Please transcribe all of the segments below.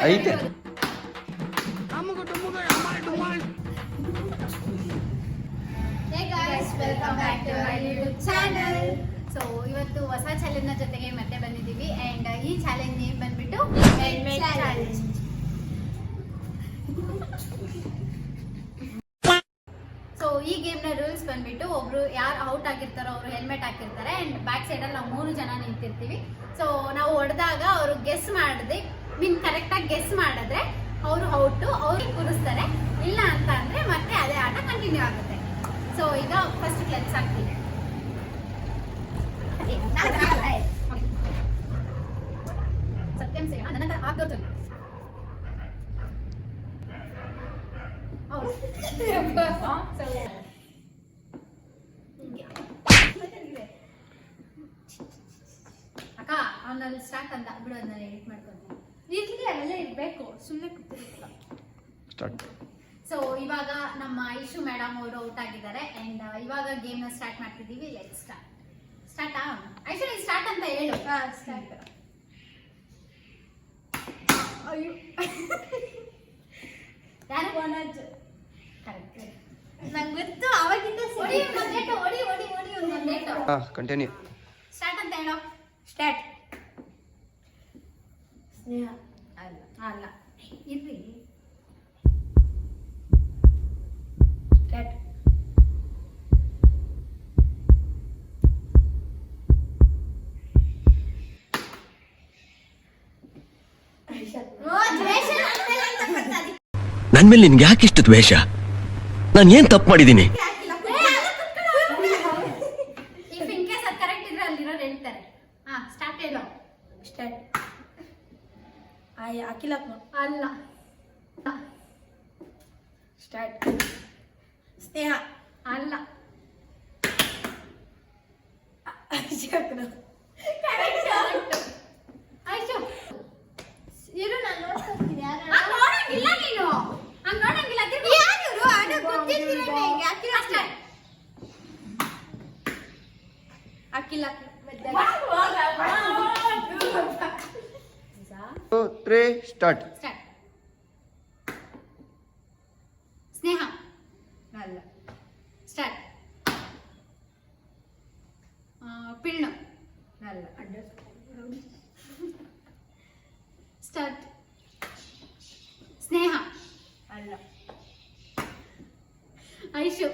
ಐತೆ. Welcome back to our YouTube channel. So ಇವತ್ತು ಹೊಸ ಚಾಲೆಂಜ್ ಜೊತೆಗೆ ಮತ್ತೆ ಬಂದಿದ್ದೀವಿ ಅಂಡ್ ಈ ಚಾಲೆಂಜ್ ನೇಮ್ ಬಂದ್ಬಿಟ್ಟು ಹೆಲ್ಮೆಟ್ ಚಾಲೆಂಜ್. ಸೊ ಈ ಗೇಮ್ ನ ರೂಲ್ಸ್ ಬಂದ್ಬಿಟ್ಟು ಒಬ್ರು ಯಾರು ಔಟ್ ಆಗಿರ್ತಾರೋ ಅವರು ಹೆಲ್ಮೆಟ್ ಹಾಕಿರ್ತಾರೆ ಅಂಡ್ ಬ್ಯಾಕ್ ಸೈಡ್ ಅಲ್ಲಿ ನಾವು 3 ಜನ ನಿಂತಿರ್ತೀವಿ. ಸೊ ನಾವು ಹೊಡೆದಾಗ ಅವರು ಗೆಸ್ ಮಾಡಿದ್ರೆ ಕರೆಕ್ಟ್ ಆಗಿ ಗೆಸ್ ಮಾಡಿದ್ರೆ ಅವರು ಔಟ್, ಅವ್ರಿಗೆ ಕೂರಿಸ್ತಾರೆ. ಇಲ್ಲ ಅಂತ ಅಂದ್ರೆ ಮತ್ತೆ ಅದೇ ಆಟ ಕಂಟಿನ್ಯೂ ಆಗುತ್ತೆ. ಸೊ ಈಗ ಫಸ್ಟ್ ಕ್ಲೆನ್ಸ್ ಆಗ್ತೀವಿ. ಸತ್ಯಂ ಸೇವ ನನ್ನ ಆಗ್ಬೋದು. ಅಕ್ಕ ಅವನಲ್ಲಿ ಸ್ಟಾರ್ಟ್ ಅಂತ ಬಿಡು, ಅದನ್ನ ಎಡಿಟ್ ಮಾಡ್ಕೊಂತೀನಿ. ಇರ್ಲಿ ಅಲ್ಲೇ ಇರ್ಬೇಕು, ಸುಮ್ಮನೆ ಕೂತಿರ್ಲಿಲ್ಲ. ಸ್ಟಾರ್ಟ್. ಸೊ ಇವಾಗ ನಮ್ಮ ಐಶು ಮೇಡಮ್ ಅವರು ಔಟ್ ಆಗಿದ್ದಾರೆ ಅಂಡ್ ಇವಾಗ ಗೇಮ್ ನ ಸ್ಟಾರ್ಟ್ ಮಾಡ್ತಿದೀವಿ. Let start. ಸ್ಟಾರ್ಟಾ? ಐಶು ನೀನು ಸ್ಟಾರ್ಟ್ ಅಂತ ಹೇಳು. ಸ್ಟಾರ್ಟ್. ಅಯ್ಯೋ ಯಾರು? ವನಜ್. ಕರೆಕ್ಟ್. ನಂಗೆ ಗೊತ್ತು ಅವಾಗಿಂದ. ಓಡಿ ಒಂದೇಟು, ಓಡಿ ಓಡಿ ಓಡಿ ಒಂದೇಟು. ಕಂಟಿನ್ಯೂ. ಸ್ಟಾರ್ಟ್ ಅಂತ ಹೇಳು. ಸ್ಟಾರ್ಟ್. ಸ್ನೇಹ. ಅಲ್ಲ ಅಲ್ಲ, ಇರ್ರಿ. ನನ್ ಮೇಲೆ ನಿನ್ಗೆ ಯಾಕಿಷ್ಟು ದ್ವೇಷ? ನಾನು ಏನ್ ತಪ್ಪು ಮಾಡಿದ್ದೀನಿ? ಇಫ್ ಇನ್ ಕೇಸ್ ಅದು ಕರೆಕ್ಟ್ ಇದ್ರೆ ಅಲ್ಲಿರೋರು ಹೇಳ್ತಾರೆ. ಸ್ಟಾರ್ಟ್ ಹೇಳು. ಸ್ಟಾರ್ಟ್. ಅಖಿಲ ಅಲ್ಲ. ಸ್ಟಾರ್ಟ್. ಸ್ನೇಹ ಅಲ್ಲ. ಇರು, ನಾನು ನೋಡ್ತೀನಿ. ನೋಡಂಗಿಲ್ಲ ನೀನು, ಹಂಗ ನೋಡಂಗಿಲ್ಲ. ಯಾರು ಆಡ ಗೊತ್ತಿಲ್ಲ. ಅಖಿಲ. 2 3 ಸ್ಟಾರ್ಟ್. ಸ್ಟಾರ್ಟ್. ಸ್ನೇಹ ಅಲ್ಲ. ಸ್ಟಾರ್ಟ್. ಪಿಳ್ಳು ಅಲ್ಲ. ಸ್ಟಾರ್ಟ್. ಸ್ನೇಹ ಅಲ್ಲ. ಐಶು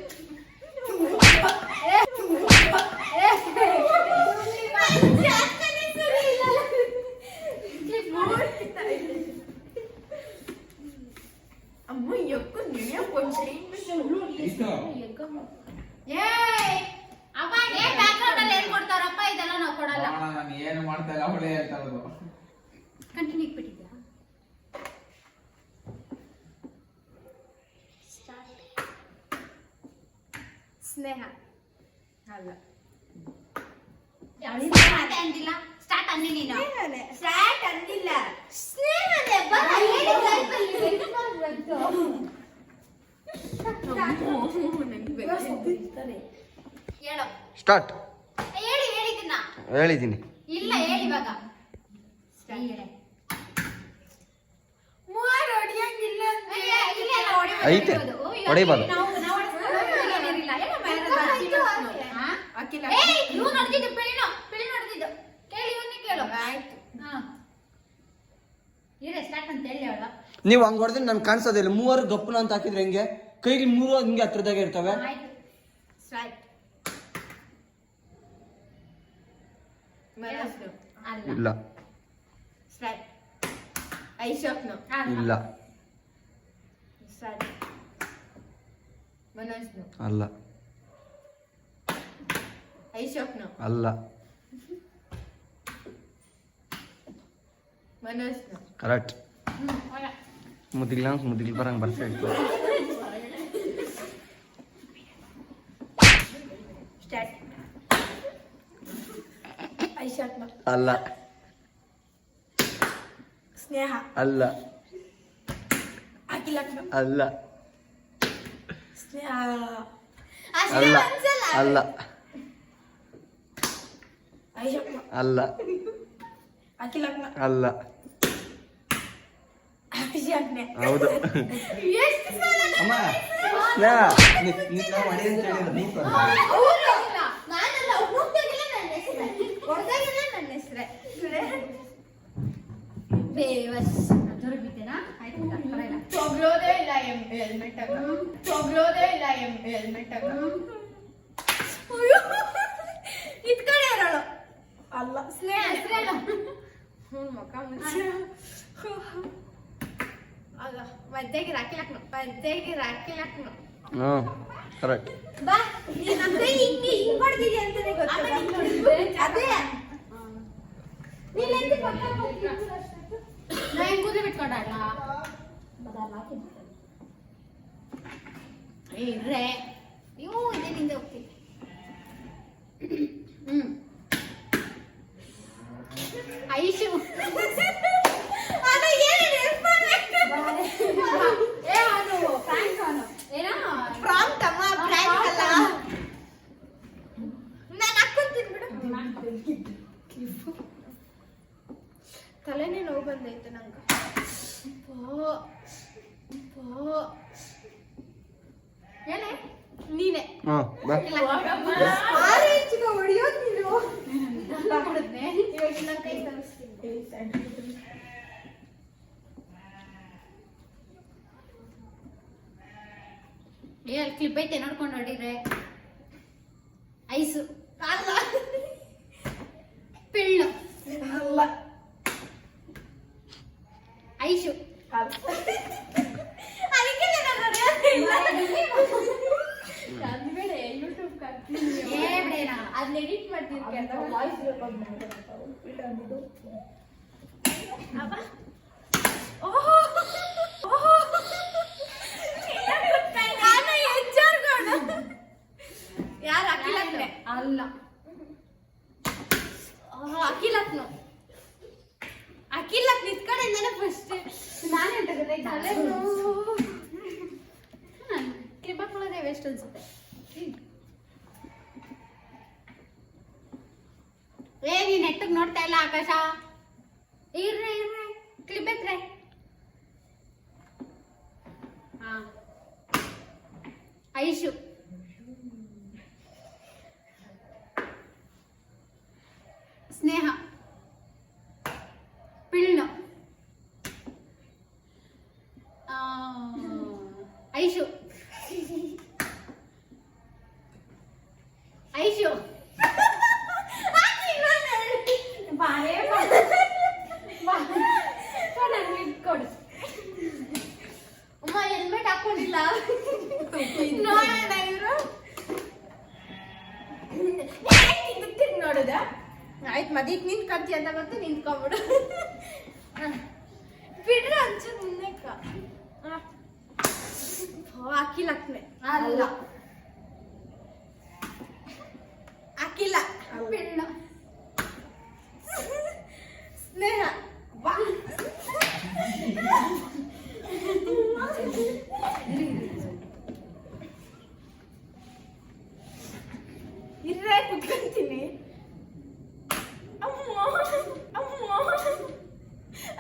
ಕೊಡ್ತಾರಪ್ಪ, ಇದೆಲ್ಲ ನಾವು ಕೊಡಲ್ಲ. ಏನು ಮಾಡ್ತಾ ಇಲ್ಲ, ಅವಳೇ ಹೇಳ್ತಾ ಇರೋದು. ಕಂಟಿನ್ಯೂ ಬಿಟ್ಟಿದ್ಯಾ? ಸ್ನೇಹ ಅಲ್ಲ. ಅಂದಿಲ್ಲ. ಸ್ಟಾರ್ಟ್ ಅಂದಿ ನೀನು. ಸ್ಟಾರ್ಟ್ ಅಂದಿಲ್ಲ. ಸ್ನೇಹನೇ ಹೇಳು. ಸ್ಟಾರ್ಟ್. ಹೇಳಿದಿನ ಹೇಳಿದ್ದೀನಿ. ಇಲ್ಲ ಹೇಳಿ ಇವಾಗ. ಐತೆ, ಹೊಡಿಬೋದು. ನೀವು ಹಂಗ ಹೊಡೆದ್ರೆ ನನ್ ಕಾಣಿಸೋದಿಲ್ಲ. 3 ಗಪ್ಪನ ಅಂತ ಹಾಕಿದ್ರೆ ಹೆಂಗೆ? ಕೈಗೆ 3 ಹಿಂಗೆ ಹತ್ರದಾಗ ಇರ್ತವೆ. ಇಲ್ಲ ಇಲ್ಲ ಅಲ್ಲ ಅಲ್ಲ. ಕರೆಕ್ಟ್. ಮುದಿಲ್ ಬರಂಗ್ ಬರ್ತಾ ಇತ್ತು. ಅಲ್ಲ. ಸ್ನೇಹ ಅಲ್ಲ. ಅಲ್ಲ. ಅಲ್ಲ ಅಲ್ಲ ಅಲ್ಲ ಅಲ್ಲ ಹೌದು ಎಷ್ಟು ಸಲ ಅಮ್ಮ ನಿನ್ನ ಮಾಡಿ ಅಂತ ಹೇಳಿದ್ರು ನೀ ನಾನಲ್ಲ ಹೋಗ್ದಾಗೆಲ್ಲ ನನ್ನ ಹೆಸರೇ ಹೊಡೆದಾಗೆಲ್ಲ ನನ್ನ ಹೆಸರೇ ಬೇವಸ್ ಜೋರು ಬಿದ್ದೇನಾ ಆಯ್ತು ಪರವಾಗಿಲ್ಲ ತೊಗ್ಲೋದೇ ಇಲ್ಲ ಹೆಲ್ಮೆಟ್ ಆಗ ತೊಗ್ಲೋದೇ ಇಲ್ಲ ಹೆಲ್ಮೆಟ್ ಆಗ ಇದ್ ಕಡೆ ಇರೋಳು ಅಲ್ಲ ಸ್ನೇಹ ಹೆಸರೇನು ಮಕ್ಕ ಮುಚ್ಚ ಆಗ ಮದ್ದೆಗೆ ರಾಕಿಲಾಕ್ನು ಹಾಂ ಕರೆಕ್ಟ್ ಬಾ ನೀ ನಮ್ಮ ಕೈ ಹಿಂಗೆ ಹಿಂಗ್ ಹೊಡೆದಿದೆ ಅಂತಾನೆ ಗೊತ್ತಿಲ್ಲ ಅದೇ ನೀನ್ ಎಂತ ಪಕ್ಕ ನಾ ಹೆಂಗ್ ಕೂದಲು ಬಿಟ್ಕೊಂಡಲ್ಲ ಇರ್ರೆ ನೀವು ಇದೇ ನಿಂದೆ ಹೋಗ್ತೀನಿ ಐಶು ತಲೆನೇ ನೋವು ಬಂದೈತೆ ನಂಗೆ ಏನೇ ನೀನೆ ಹಾಂ ಬಾ ಹೊಡಿಯೋದು ನೀನು ಇವಾಗ ನನ್ನ ಕೈ ತರಿಸ್ತೀನಿ ಅಲ್ಲಿ ಕ್ಲಿಪ್ ಐತೆ ನೋಡ್ಕೊಂಡು ನೋಡಿದ್ರೆ ಐಸು ಅಲ್ಲ ಪಿಳ್ಳು ಅಲ್ಲ ಐಶು ಅದಕ್ಕೆ ಬೇಡ ಯೂಟ್ಯೂಬ್ ಏ ಬಿಡೇನ ಅದನ್ನ ಎಡಿಟ್ ಮಾಡ್ತೀನಿ ವಾಯ್ಸ್ ಯಾರು ಅಖಿಲಕ್ನೆ ಅಲ್ಲ ಅಖಿಲಕ್ನು ಅಖಿಲಕ್ ನಿತ್ಕೊಂಡಿದ್ದಾನೆ ಫಸ್ಟ್ ನಾನೇ ತಗದೆ ಕ್ಲಿಪ್ ಹಾಕೊಳ್ಳೋದೇ ವೇಸ್ಟ್ ಅನ್ಸುತ್ತೆ ಏ ನೀನ್ ನೆಟ್ಟಗ್ ನೋಡ್ತಾ ಇಲ್ಲ ಆಕಾಶ ಇರ್ರೆ ಕ್ಲಿಪ್ ಎತ್ರೆ ಹಾ ಐಶು ಸ್ನೇಹ ಪಿಳ್ಳು ಐಶು ಐಶು ಬಾರೇ ಕೊಡು ಅಮ್ಮ ಹೆಲ್ಮೆಟ್ ಹಾಕೊಂಡಿಲ್ಲ ನೋಡೋಣ ಇವರು ನೋಡುದ ಆಯ್ತು ಮದೀಕ್ ನಿಂತ್ಕೊಂತಿ ಅಂತ ಗೊತ್ತು ನಿಂತ್ಕೊಂಬಿಡು ಬಿಡ್ರೆ ಒಂಚೂರು ಮುಂದೆ ಅಖಿಲಕ್ನೆ ಅಲ್ಲ ಅಖಿಲ ಪಿಳ್ಳು ಸ್ನೇಹ ಬಾ ಇರ್ರೆ ಕುತ್ಕೊಂತೀನಿ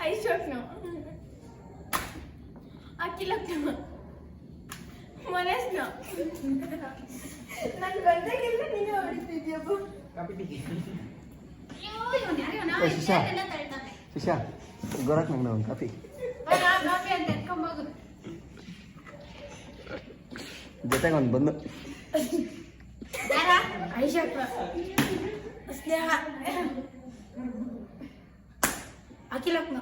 ಐಶೋಕ್ನು ಅಖಿಲಕ್ನು ಮನೇಶ್ನು ನನ್ ಬಂದಾಗೆಲ್ಲ ನೀನು ಹೊಡಿತಿದ್ಯಪ್ಪ ಶಿಶಾ ಶಿಶಾ ಗೊರಕ್ ನಂಗೆ ಒಂದು ಕಾಫಿ ಅಂತ ಎತ್ಕೊಂಬೋಗು ಜೊತೆಗೆ ಒಂದು ಬಂದು ಯಾರ ಐಶಾಕ್ನ ಸ್ನೇಹ ಅಖಿಲಕ್ನು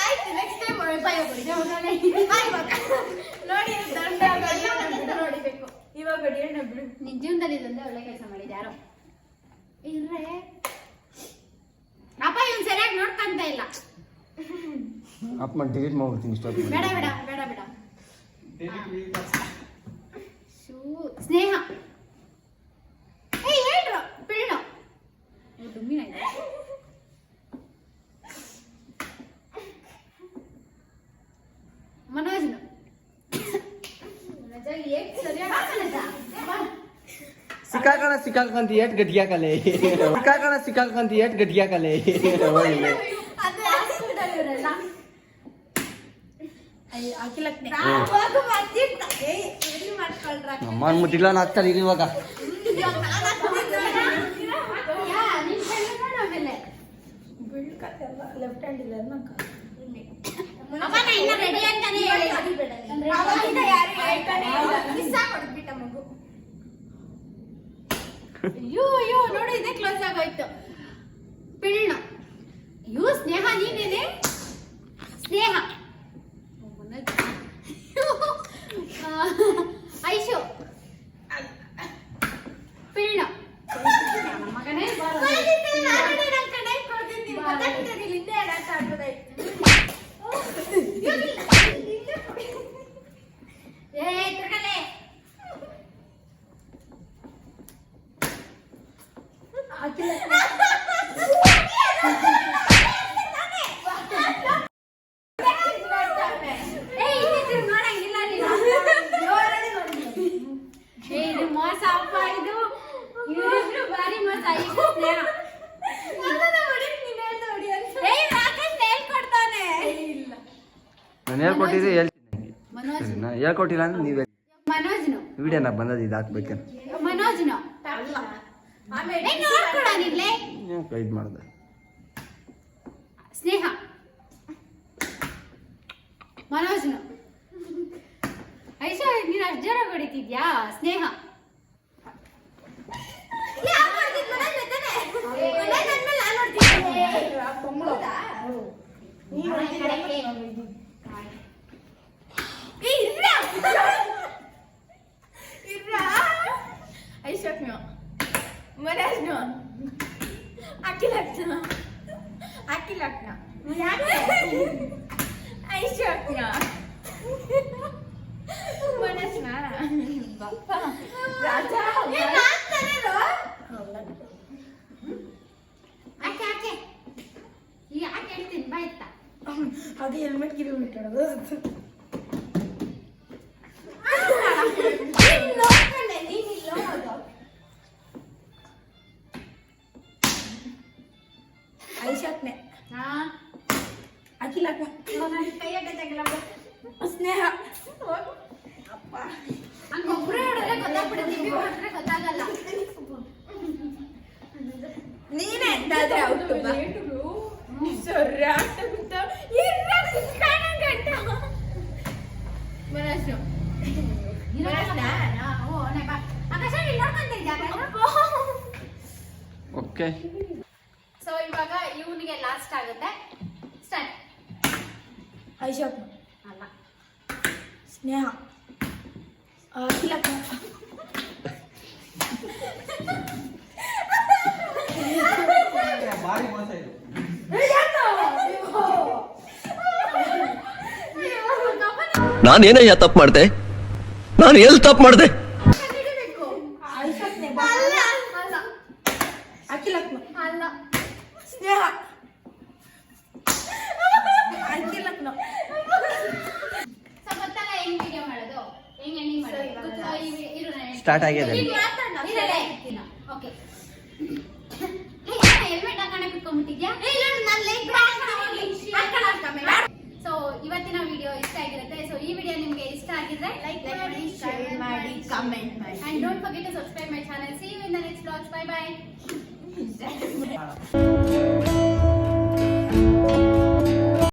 ಆಯ್ತು ನೆಕ್ಸ್ಟ್ ಟೈಮ್ ನೋಡಿ ದಂಡ ನೋಡಿಬೇಕು ಇವಾಗ ಹೊಡಿಯೋಣ ಬಿಡು ನಿನ್ ಜೀವನದಲ್ಲಿ ಇದೊಂದೇ ಒಳ್ಳೆ ಕೆಲಸ ಮಾಡಿದ ಯಾರೋ ಇರ್ರೆ ಅಪ್ಪ ಇವ್ನು ಸರಿಯಾಗಿ ನೋಡ್ಕೊಂತ ಇಲ್ಲ ಅಪ್ ಮಾಡಿ ಡಿಲೀಟ್ ಮಾಡ್ಬಿಡ್ತೀನಿ ಇಷ್ಟೊತ್ತು ಬೇಡ ಬೇಡ ಬೇಡ ಬೇಡ ಸ್ನೇಹ ಏಯ್ ಹೇಳ್ರು ಪಿಳ್ಳು ಡುಮ್ಮಿನ ಇದೆ ಮನೋಜ್ನು ಸಿಕ್ಕಾಕಣ ಸಿಕ್ಕಾಕಂತ ಏಟ್ ಗಟ್ಟಿಯಾಕಲೆ ಸಿಕ್ಕಾಕಣ ಸಿಕ್ಕಾಕಂತ ಏಟ್ ಗಟ್ಟಿಯಾಕಲೆ ಹಾಕಿಲಕ್ನೆ ನಮ್ಮ ಅನ್ಬಿಟ್ಟಿಲ್ಲ ಆಗ್ತಾರೆ ಈಗ ಇವಾಗ ಲೆಫ್ಟ್ ಹ್ಯಾಂಡ್ ಇಲ್ಲ ರೆಡಿ ಅಂತಾನೆ ಮಗು ಅಯ್ಯೋ ಅಯ್ಯೋ ನೋಡಿ ಇದೇ ಕ್ಲೋಸ್ ಆಗೋಯ್ತು ಪಿಳ್ಳು ಯು ಸ್ನೇಹ ನೀನೇನೆ ಸ್ನೇಹ ಐಶು ಪಿಳ್ಳು ಮಗನೇ ಮೋಸ ಅಪ್ಪ ಇದು ಇವ್ರಿಬ್ರು ಬಾರಿ ಮೋಸ ಈಗ ಸ್ನೇಹ ನಾನು ಹೇಳ್ಕೊಟ್ಟಿದ್ರೆ ಹೇಳ್ತೀನಿ ಮನೋಜ್ ನಾನು ಹೇಳ್ಕೊಟ್ಟಿಲ್ಲ ಅಂದ್ರೆ ನೀವೇ ಮನೋಜ್ನು ವಿಡಿಯೋನ ಬಂದದ್ದು ಇದು ಹಾಕ್ಬೇಕೇನು ಮನೋಜ್ನು ನೋಡ್ಕೊಡ ನಿನ್ಲೆ ಇದು ಮಾಡಿದೆ ಸ್ನೇಹ ಮನೋಜ್ನು ಐಶಾ ನೀನು ಅಷ್ಟು ಜೋರ ಹೊಡಿತಿದ್ಯಾ ಸ್ನೇಹ ಐಶಕ್ನು ಮರಾಜ್ನು ಹಾಕಿಲಕ್ನ ಐಶಕ್ನ ಮನಸ್ನ ಬಪ್ಪ ರಾಜ ಆಕೆ ಆಕೆ ಈ ಆಕೆ ಹೇಳ್ತೀನಿ ಬಾಯ್ತಾ ಅದು ಹೆಲ್ಮೆಟ್ ಗಿರಿ ಬಿಟ್ಟೋದು ಐಶಕ್ನೆ ಅಖಿಲಕ್ಕ ಸ್ನೇಹ ಅಪ್ಪ ಹಂಗೊಬ್ರು ಹೇಳಿದ್ರೆ ಗೊತ್ತಾಗ್ಬಿಡುತ್ತೆ ಇಬ್ರು ಹೇಳಿದ್ರೆ ಗೊತ್ತಾಗಲ್ಲ ನೀನೇ ಎಂತಾದ್ರೆ ಔಟು ಮನಸ್ಸು ಓಕೆ ಸೊ ಇವಾಗ ಇವನಿಗೆ ಲಾಸ್ಟ್ ಆಗುತ್ತೆ ಸ್ಟಾರ್ಟ್ ಐಶಕ್ ಅಲ್ಲ ಸ್ನೇಹ ಅಖಿಲಕ್ಕ ಭಾರಿ ಮೋಸ ಇದು ನಾನೇನಯ್ಯ ತಪ್ಪು ಮಾಡ್ದೆ ನಾನು ಎಲ್ಲಿ ತಪ್ಪು ಮಾಡ್ದೆ ಐಶಕ್ನೆ ಅಲ್ಲ ಅಲ್ಲ ಅಖಿಲಕ್ಕ ಅಲ್ಲ ಸ್ನೇಹ ಅಖಿಲಕ್ಕ ಸೊ ಗೊತ್ತಲ್ಲ ಹೆಂಗ್ ವಿಡಿಯೋ ಮಾಡೋದು ಹೆಂಗ್ ಎಂಡಿಂಗ್ ಮಾಡೋದು ಸ್ಟಾರ್ಟ್ ಆಗಿದೆ ಓಕೆ ಹೆಲ್ಮೆಟ್ ಹಾಕೊಂಡೆ ಕುತ್ಕೊಂಡ್ಬಿಟ್ಟಿದ್ಯಾ ಸೊ ಇವತ್ತಿನ ವಿಡಿಯೋ ಇಷ್ಟ ಆಗಿರುತ್ತೆ ಸೊ ಈ ವಿಡಿಯೋ ನಿಮ್ಗೆ ಇಷ್ಟ ಆಗಿದ್ರೆ ಲೈಕ್ ಮಾಡಿ ಶೇರ್ ಮಾಡಿ ಕಮೆಂಟ್ ಮಾಡಿ and don't forget to subscribe my channel. See you in the next vlog. Bye bye.